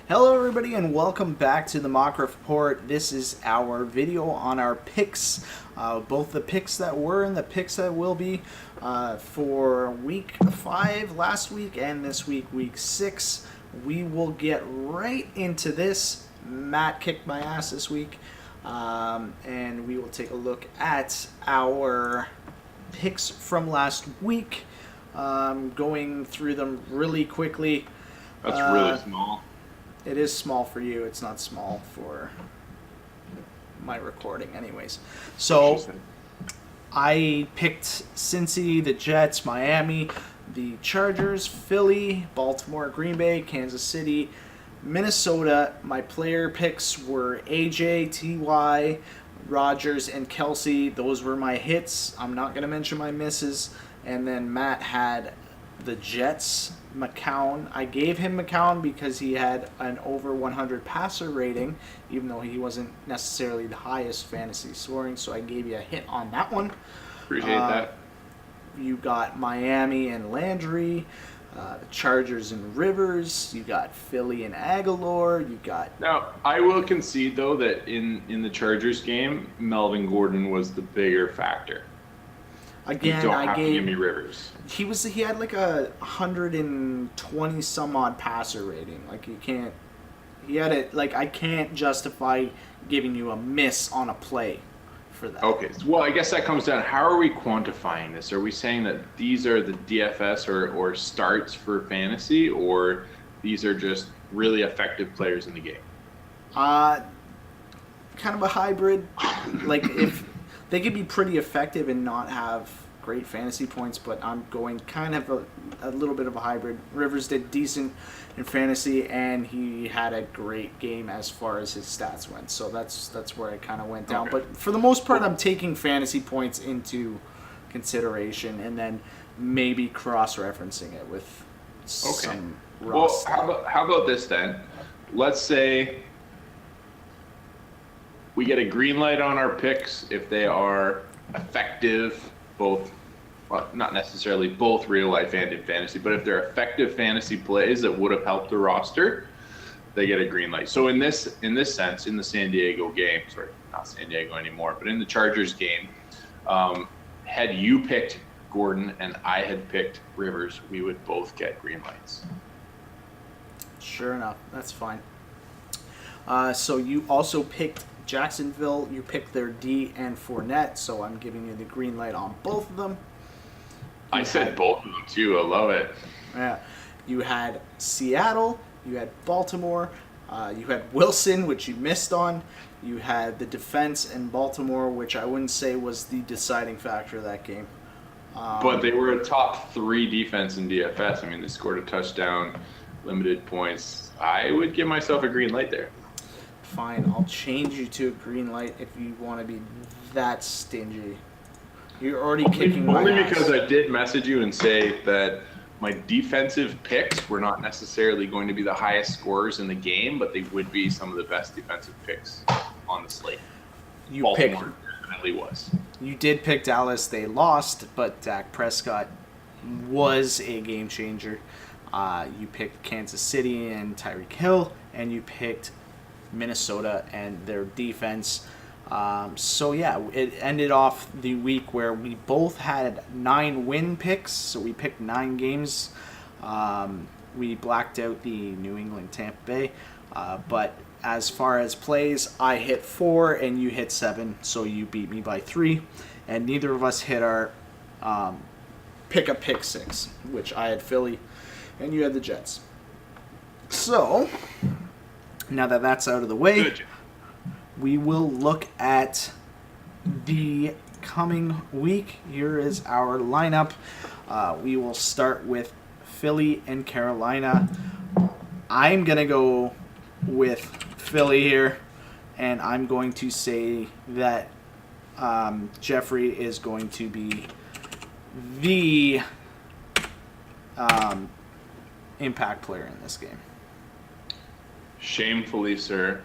Hello everybody and welcome back to the Mock Report. This is our video on our picks, both the picks that were and the picks that will be for week 5 last week and this week, week 6. We will get right into this. Matt kicked my ass this week, and we will take a look at our picks from last week, going through them really quickly. That's really small. It is small for you. It's not small for my recording anyways. So I picked Cincy, the Jets, Miami, the Chargers, Philly, Baltimore, Green Bay, Kansas City, Minnesota. My player picks were AJ, TY, Rodgers, and Kelsey. Those were my hits. I'm not going to mention my misses. And then Matt had the Jets, McCown. I gave him McCown because he had an over 100 passer rating, even though he wasn't necessarily the highest fantasy scoring, so I gave you a hit on that one. Appreciate that. You got Miami and Landry, the Chargers and Rivers. You got Philly and Aguilar. You got... Now, I will concede, though, that in the Chargers game, Melvin Gordon was the bigger factor. Again, you don't I have gave... to give me Rivers. He had like a 120 some odd passer rating. Like you can't... He had it... Like I can't justify giving you a miss on a play for that. Okay, well, I guess that comes down. How are we quantifying this? Are we saying that these are the DFS or starts for fantasy, or these are just really effective players in the game? Kind of a hybrid. Like if they could be pretty effective and not have great fantasy points, but I'm going kind of a little bit of a hybrid. Rivers did decent in fantasy, and he had a great game as far as his stats went. So that's where I kind of went down. Okay. But for the most part, I'm taking fantasy points into consideration, and then maybe cross-referencing it with some raw Well, stuff. how about this then? Let's say we get a green light on our picks if they are effective, both, well, not necessarily both real life and in fantasy, but if they're effective fantasy plays that would have helped the roster, they get a green light. So in this sense, in the San Diego game, sorry, not San Diego anymore, but in the Chargers game, had you picked Gordon and I had picked Rivers, we would both get green lights. Sure enough, that's fine. So you also picked Jacksonville. You picked their D and Fournette, so I'm giving you the green light on both of them. I said both of them too. I love it. Yeah. You had Seattle. You had Baltimore. You had Wilson, which you missed on. You had the defense in Baltimore, which I wouldn't say was the deciding factor of that game. But they were a top 3 defense in DFS. I mean, they scored a touchdown, limited points. I would give myself a green light there. Fine, I'll change you to a green light if you want to be that stingy. You're already kicking my Only ass. because I did message you and say that my defensive picks were not necessarily going to be the highest scorers in the game, but they would be some of the best defensive picks on the slate. Baltimore definitely was. You did pick Dallas. They lost, but Dak Prescott was a game changer. You picked Kansas City and Tyreek Hill, and you picked Minnesota and their defense. So yeah, it ended off the week where we both had 9 win picks. So we picked 9 games. We blacked out the New England Tampa Bay. But as far as plays, I hit 4 and you hit 7. So you beat me by 3. And neither of us hit our pick 6, which I had Philly and you had the Jets. So now that that's out of the way, we will look at the coming week. Here is our lineup. We will start with Philly and Carolina. I'm going to go with Philly here, and I'm going to say that Jeffrey is going to be the impact player in this game. Shamefully, sir,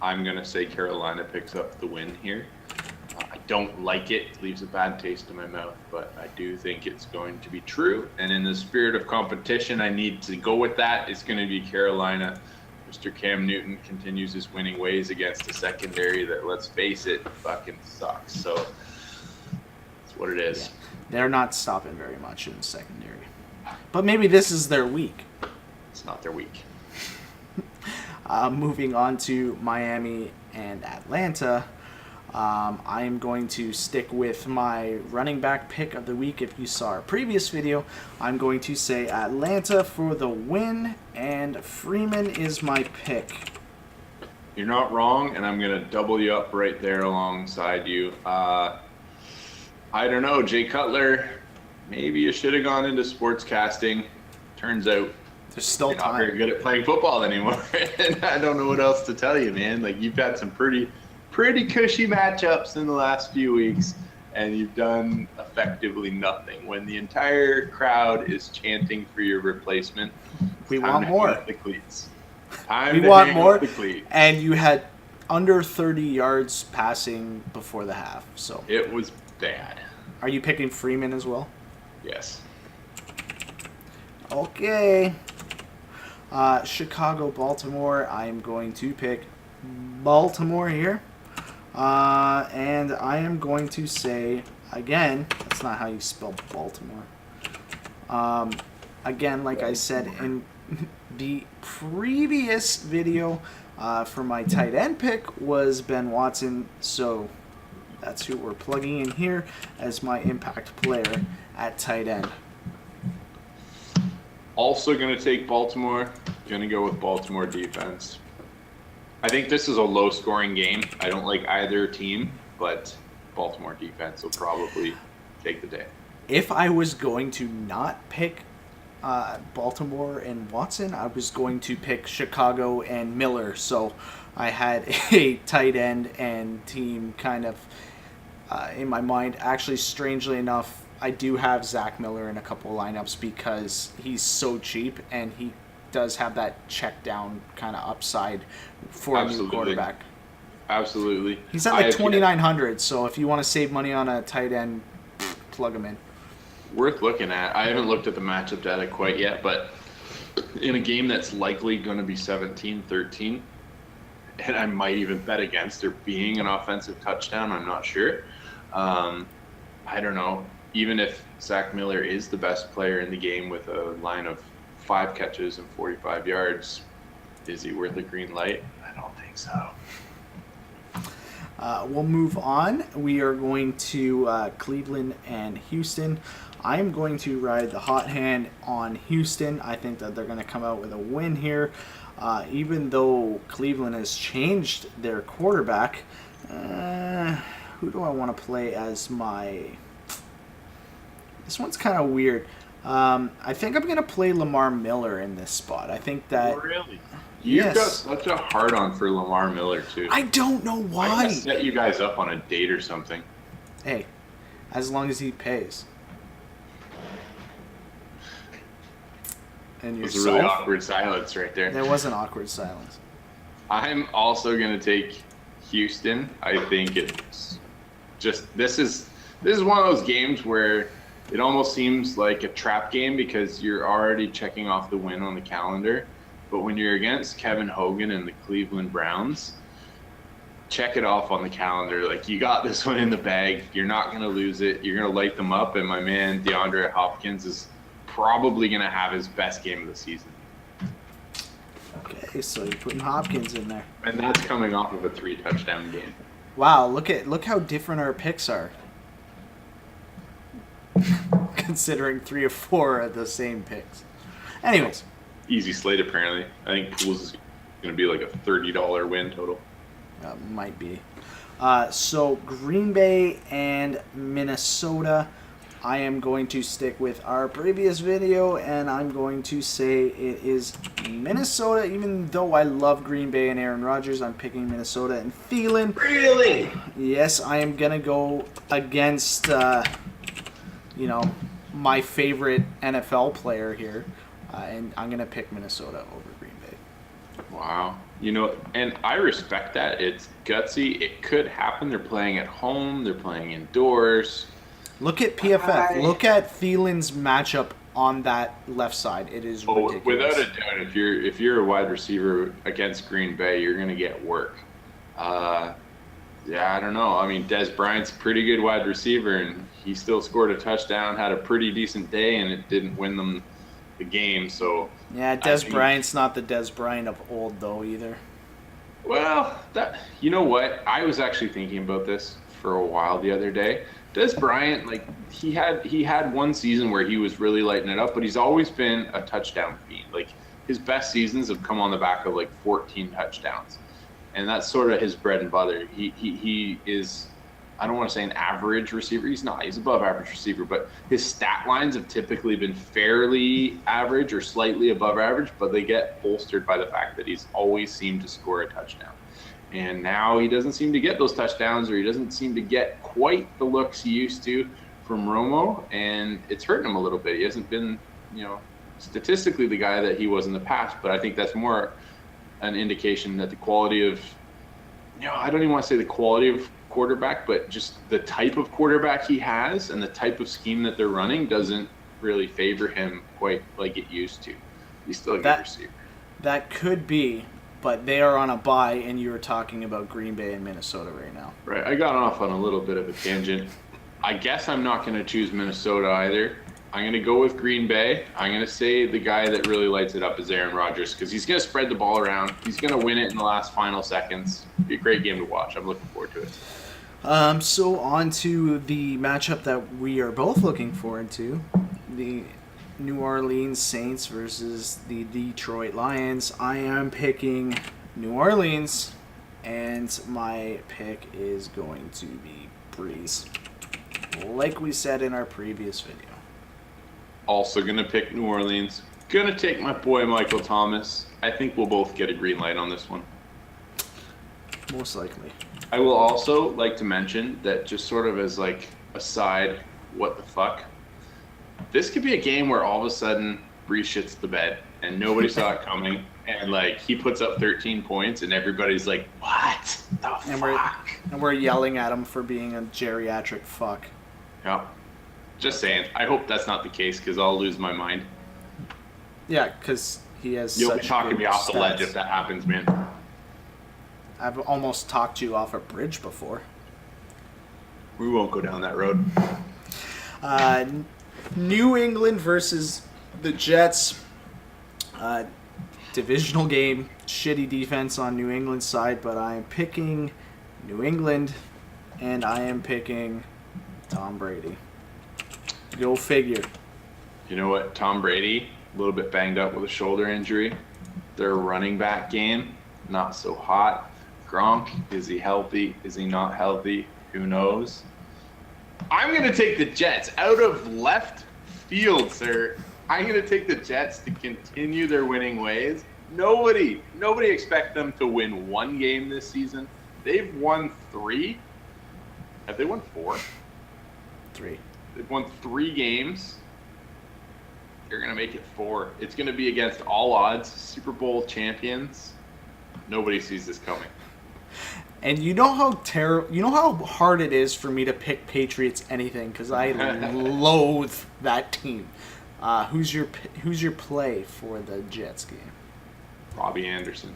I'm going to say Carolina picks up the win here. I don't like it. It leaves a bad taste in my mouth, but I do think it's going to be true. And in the spirit of competition, I need to go with that. It's going to be Carolina Mr. Cam Newton continues his winning ways against a secondary that, let's face it, fucking sucks. So that's what it is. Yeah. They're not stopping very much in the secondary. But maybe this is their week. It's not their week. Moving on to Miami and Atlanta. I am going to stick with my running back pick of the week. If you saw our previous video, I'm going to say Atlanta for the win, and Freeman is my pick. You're not wrong, and I'm going to double you up right there alongside you. I don't know, Jay Cutler, maybe you should have gone into sportscasting. Turns out there's still you're time. not very good at playing football anymore. And I don't know what else to tell you, man. Like, you've had some pretty cushy matchups in the last few weeks, and you've done effectively nothing. When the entire crowd is chanting for your replacement, We want more. The cleats. We want more. And you had under 30 yards passing before the half. So it was bad. Are you picking Freeman as well? Yes. Okay. Chicago, Baltimore. I am going to pick Baltimore here. And I am going to say, again, that's not how you spell Baltimore. Again, like I said in the previous video, for my tight end pick was Ben Watson. So that's who we're plugging in here as my impact player at tight end. Also going to take Baltimore. Going to go with Baltimore defense. I think this is a low-scoring game. I don't like either team, but Baltimore defense will probably take the day. If I was going to not pick Baltimore and Watson, I was going to pick Chicago and Miller. So I had a tight end and team kind of in my mind. Actually, strangely enough, I do have Zach Miller in a couple lineups because he's so cheap and he does have that check down kind of upside for a new quarterback. Absolutely. He's at like 2,900, so if you want to save money on a tight end, plug him in. Worth looking at. I haven't looked at the matchup data quite yet, but in a game that's likely going to be 17-13, and I might even bet against there being an offensive touchdown, I'm not sure. I don't know. Even if Zach Miller is the best player in the game with a line of 5 catches and 45 yards, is he worth a green light? I don't think so. We'll move on. We are going to Cleveland and Houston. I'm going to ride the hot hand on Houston. I think that they're going to come out with a win here. Even though Cleveland has changed their quarterback, who do I want to play as my... This one's kind of weird. I think I'm going to play Lamar Miller in this spot. I think that... Really? You've got such a hard-on for Lamar Miller, too. I don't know why. I set you guys up on a date or something. Hey, as long as he pays. And it was yourself? a really awkward silence right there. There was an awkward silence. I'm also going to take Houston. I think it's just this is one of those games where it almost seems like a trap game because you're already checking off the win on the calendar. But when you're against Kevin Hogan and the Cleveland Browns, check it off on the calendar. Like, you got this one in the bag. You're not going to lose it. You're going to light them up. And my man, DeAndre Hopkins, is probably going to have his best game of the season. Okay, so you're putting Hopkins in there. And that's coming off of a 3-touchdown game. Wow, look how different our picks are. Considering 3 or 4 are the same picks. Anyways. Easy slate, apparently. I think Pools is going to be like a $30 win total. Might be. So Green Bay and Minnesota. I am going to stick with our previous video, and I'm going to say it is Minnesota. Even though I love Green Bay and Aaron Rodgers, I'm picking Minnesota and Thielen. Really? Yes, I am going to go against, my favorite NFL player here. And I'm going to pick Minnesota over Green Bay. Wow. And I respect that. It's gutsy. It could happen. They're playing at home. They're playing indoors. Look at PFF. Look at Thielen's matchup on that left side. It is Oh, ridiculous. without a doubt, if you're a wide receiver against Green Bay, you're going to get work. Yeah, I don't know. I mean, Des Bryant's a pretty good wide receiver, and he still scored a touchdown, had a pretty decent day, and it didn't win them the game. So Yeah, Des Bryant's not the Des Bryant of old, though, either. well, that you know what? I was actually thinking about this for a while the other day. Des Bryant, like he had one season where he was really lighting it up, but he's always been a touchdown fiend. Like his best seasons have come on the back of like 14 touchdowns, and that's sort of his bread and butter. He is, I don't want to say an average receiver. He's not. He's above average receiver, but his stat lines have typically been fairly average or slightly above average, but they get bolstered by the fact that he's always seemed to score a touchdown. And now he doesn't seem to get those touchdowns, or he doesn't seem to get quite the looks he used to from Romo, and it's hurting him a little bit. He hasn't been, statistically the guy that he was in the past, but I think that's more an indication that the quality of, I don't even want to say the quality of quarterback, but just the type of quarterback he has and the type of scheme that they're running doesn't really favor him quite like it used to. He's still a good receiver. That could be, but they are on a bye, and you were talking about Green Bay and Minnesota right now. Right. I got off on a little bit of a tangent. I guess I'm not going to choose Minnesota either. I'm going to go with Green Bay. I'm going to say the guy that really lights it up is Aaron Rodgers, because he's going to spread the ball around. He's going to win it in the last final seconds. It'll be a great game to watch. I'm looking forward to it. So on to the matchup that we are both looking forward to, the New Orleans Saints versus the Detroit Lions. I am picking New Orleans, and my pick is going to be Breeze, like we said in our previous video. Also going to pick New Orleans. Going to take my boy Michael Thomas. I think we'll both get a green light on this one. Most likely. I will also like to mention that, just sort of as like a side, what the fuck, this could be a game where all of a sudden Brees shits the bed and nobody saw it coming, and like he puts up 13 points and everybody's like, what the fuck? We're yelling at him for being a geriatric fuck. Yeah. Just saying. I hope that's not the case, because I'll lose my mind. Yeah, because he has You'll such be talking good me off the ledge stats. if that happens, man. I've almost talked you off a bridge before. We won't go down that road. New England versus the Jets. Divisional game. Shitty defense on New England's side, but I'm picking New England, and I am picking Tom Brady. Go figure. You know what? Tom Brady, a little bit banged up with a shoulder injury. Their running back game, not so hot. Gronk, is he healthy? Is he not healthy? Who knows? I'm going to take the Jets out of left field, sir. I'm going to take the Jets to continue their winning ways. Nobody expect them to win one game this season. They've won 3. Have they won 4? 3. They've won 3 games. They're going to make it 4. It's going to be against all odds. Super Bowl champions. Nobody sees this coming. And you know how hard it is for me to pick Patriots anything, because I loathe that team. Who's your play for the Jets game? Robbie Anderson.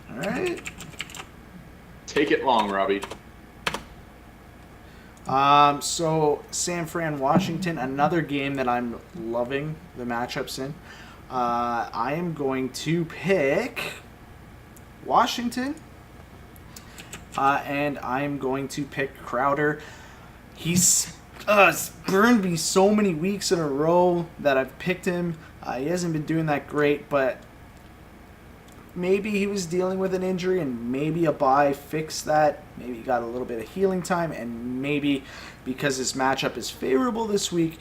All right. Take it long, Robbie. So San Fran, Washington, another game that I'm loving the matchups in. I am going to pick Washington, and I'm going to pick Crowder. He's burned me so many weeks in a row that I've picked him. He hasn't been doing that great, but maybe he was dealing with an injury, and maybe a bye fixed that. Maybe he got a little bit of healing time, and maybe because his matchup is favorable this week,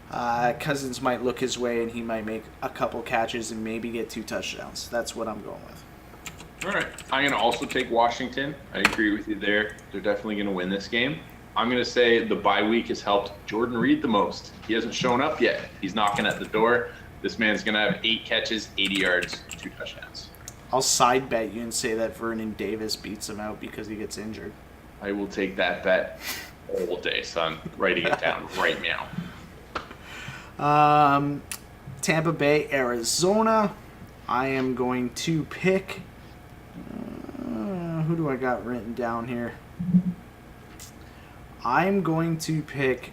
Cousins might look his way, and he might make a couple catches and maybe get 2 touchdowns. That's what I'm going with. All right. I'm going to also take Washington. I agree with you there. They're definitely going to win this game. I'm going to say the bye week has helped Jordan Reed the most. He hasn't shown up yet. He's knocking at the door. This man's going to have 8 catches, 80 yards, 2 touchdowns. I'll side bet you and say that Vernon Davis beats him out because he gets injured. I will take that bet all day, son. Writing it down right now. Tampa Bay, Arizona. I am going to pick. Who do I got written down here? I'm going to pick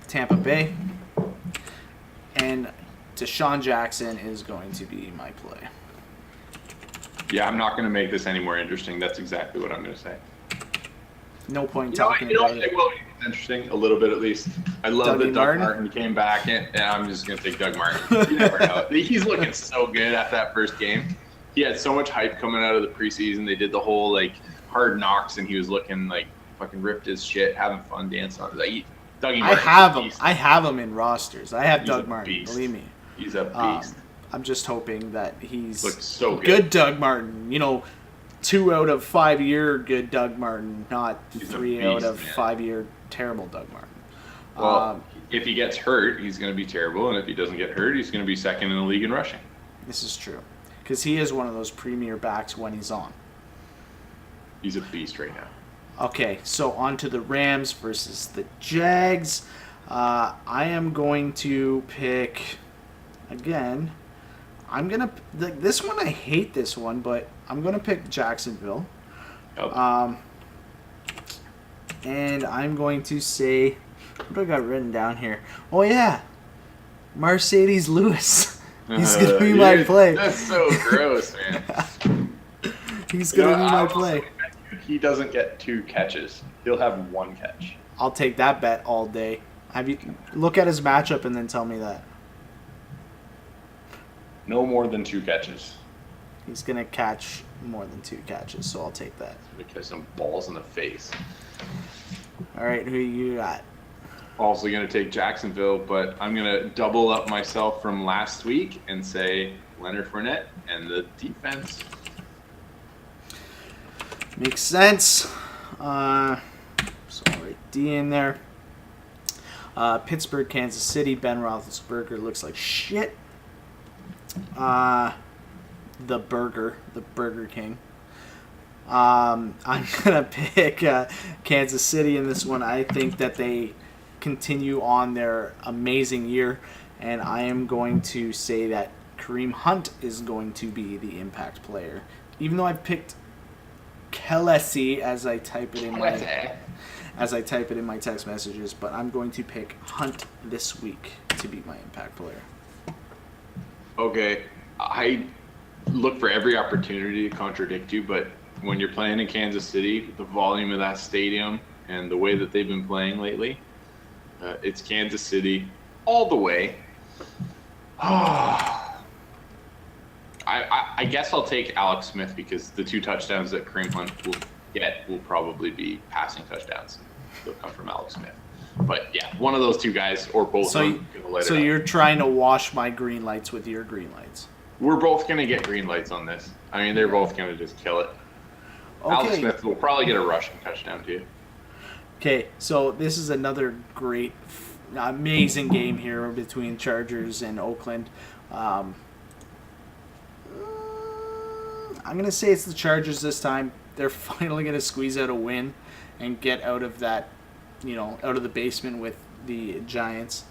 Tampa Bay. And Deshaun Jackson is going to be my play. Yeah, I'm not going to make this any more interesting. That's exactly what I'm going to say. No point talking about about it. it. Well, it's interesting, a little bit at least. I love Dougie that Doug Martin? Martin came back, and I'm just going to take Doug Martin. You never know. He's looking so good after that first game. He had so much hype coming out of the preseason. They did the whole hard knocks, and he was looking fucking ripped as shit, having fun dancing on. Dougie Martin. I have him in rosters. I have He's Doug a Martin. beast. Believe me. He's a beast. I'm just hoping that he's Looks so good. Doug Martin. 2 out of 5 year good Doug Martin, not He's 3 a out beast, of man. 5 year terrible Doug Martin. Well, if he gets hurt, he's going to be terrible, and if he doesn't get hurt, he's going to be second in the league in rushing. This is true, because he is one of those premier backs when he's on. He's a beast right now. Okay, so on to the Rams versus the Jags. I am going to pick, again, this one, I hate this one, but I'm going to pick Jacksonville. Yep. And I'm going to say, what do I got written down here? Oh, yeah, Mercedes Lewis. He's going to be my play. That's so gross, man. He's going to be my play. He doesn't get 2 catches. He'll have 1 catch. I'll take that bet all day. Look at his matchup and then tell me that. No more than 2 catches. He's going to catch more than 2 catches, so I'll take that. He's gonna catch some balls in the face. All right, who you got? Also going to take Jacksonville, but I'm going to double up myself from last week and say Leonard Fournette and the defense. Makes sense. So I'll write D in there. Pittsburgh, Kansas City. Ben Roethlisberger looks like shit. The Burger King. I'm gonna pick Kansas City in this one. I think that they continue on their amazing year, and I am going to say that Kareem Hunt is going to be the impact player. Even though I've picked Kelce as I type it in my text messages, but I'm going to pick Hunt this week to be my impact player. Okay, I look for every opportunity to contradict you, but when you're playing in Kansas City, the volume of that stadium and the way that they've been playing lately, it's Kansas City all the way. I guess I'll take Alex Smith because the 2 touchdowns that Kareem Hunt will get will probably be passing touchdowns. They'll come from Alex Smith. But yeah, one of those 2 guys or both of them gonna light it up. You're trying to wash my green lights with your green lights. We're both going to get green lights on this. I mean, they're both going to just kill it. Okay. Alex Smith will probably get a rushing touchdown too. Okay, so this is another great, amazing game here between Chargers and Oakland. I'm going to say it's the Chargers this time. They're finally going to squeeze out a win and get out of that, out of the basement with the Giants.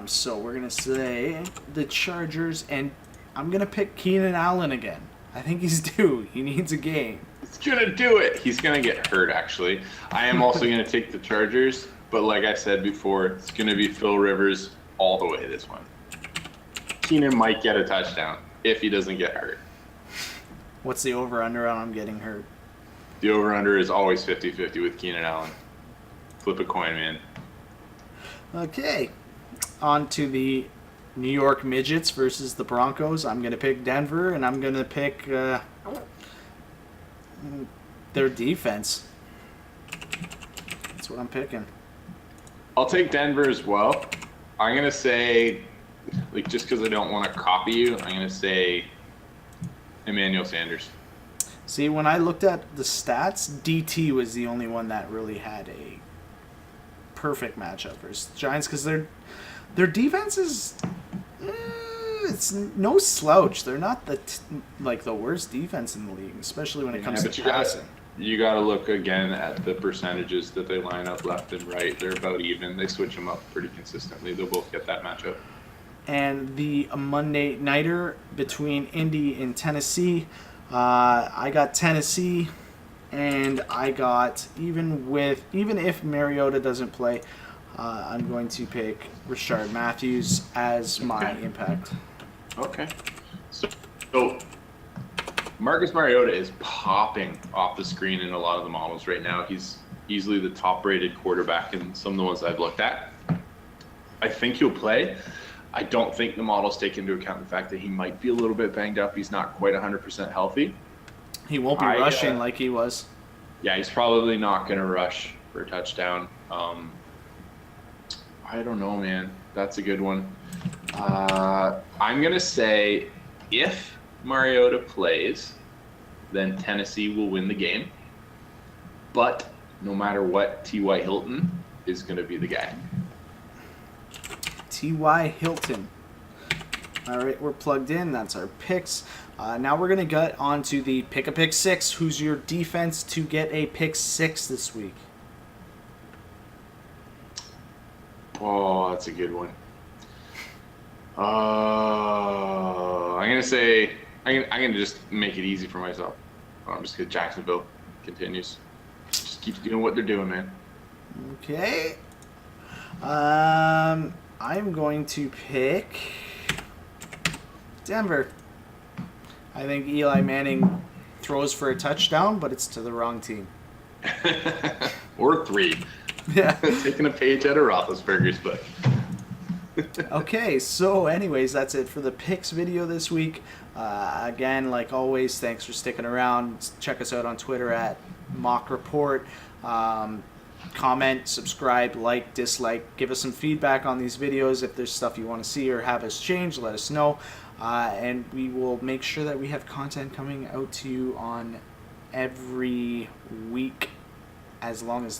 So we're going to say the Chargers, and I'm going to pick Keenan Allen again. I think he's due. He needs a game. He's going to do it. He's going to get hurt, actually. I am also going to take the Chargers, but like I said before, it's going to be Phil Rivers all the way this one. Keenan might get a touchdown if he doesn't get hurt. What's the over-under on him getting hurt? The over-under is always 50-50 with Keenan Allen. Flip a coin, man. Okay. On to the New York Midgets versus the Broncos. I'm going to pick Denver, and I'm going to pick their defense. That's what I'm picking. I'll take Denver as well. I'm going to say, just because I don't want to copy you, I'm going to say Emmanuel Sanders. See, when I looked at the stats, DT was the only one that really had a perfect matchup versus Giants, because their defense is it's no slouch. They're not the worst defense in the league, especially when it comes to passing. You got to look again at the percentages that they line up left and right. They're about even. They switch them up pretty consistently. They'll both get that matchup. And the Monday nighter between Indy and Tennessee, I got Tennessee, and I got even if Mariota doesn't play, I'm going to pick Rashard Matthews as my impact. Okay. So Marcus Mariota is popping off the screen in a lot of the models right now. He's easily the top-rated quarterback in some of the ones I've looked at. I think he'll play. I don't think the models take into account the fact that he might be a little bit banged up. He's not quite 100% healthy. He won't be rushing like he was. Yeah, he's probably not going to rush for a touchdown. I don't know, man. That's a good one. I'm going to say if Mariota plays, then Tennessee will win the game. But no matter what, T.Y. Hilton is going to be the guy. T.Y. Hilton. All right, we're plugged in. That's our picks. Now we're going to get on to the pick a pick six. Who's your defense to get a pick six this week? Oh, that's a good one. I'm going to say, I'm going to just make it easy for myself. I'm just going to Jacksonville continues. Just keeps doing what they're doing, man. Okay. I'm going to pick Denver. I think Eli Manning throws for a touchdown, but it's to the wrong team. Or 3. Yeah. Taking a page out of Roethlisberger's book. Okay, so anyways, that's it for the picks video this week. Again, like always, thanks for sticking around. Check us out on Twitter at Mock Report. Comment, subscribe, like, dislike. Give us some feedback on these videos. If there's stuff you want to see or have us change, let us know. And we will make sure that we have content coming out to you on every week, as long as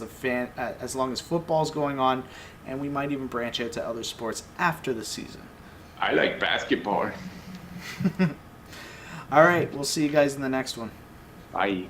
football's going on, and we might even branch out to other sports after the season. I like basketball. All right, we'll see you guys in the next one. Bye.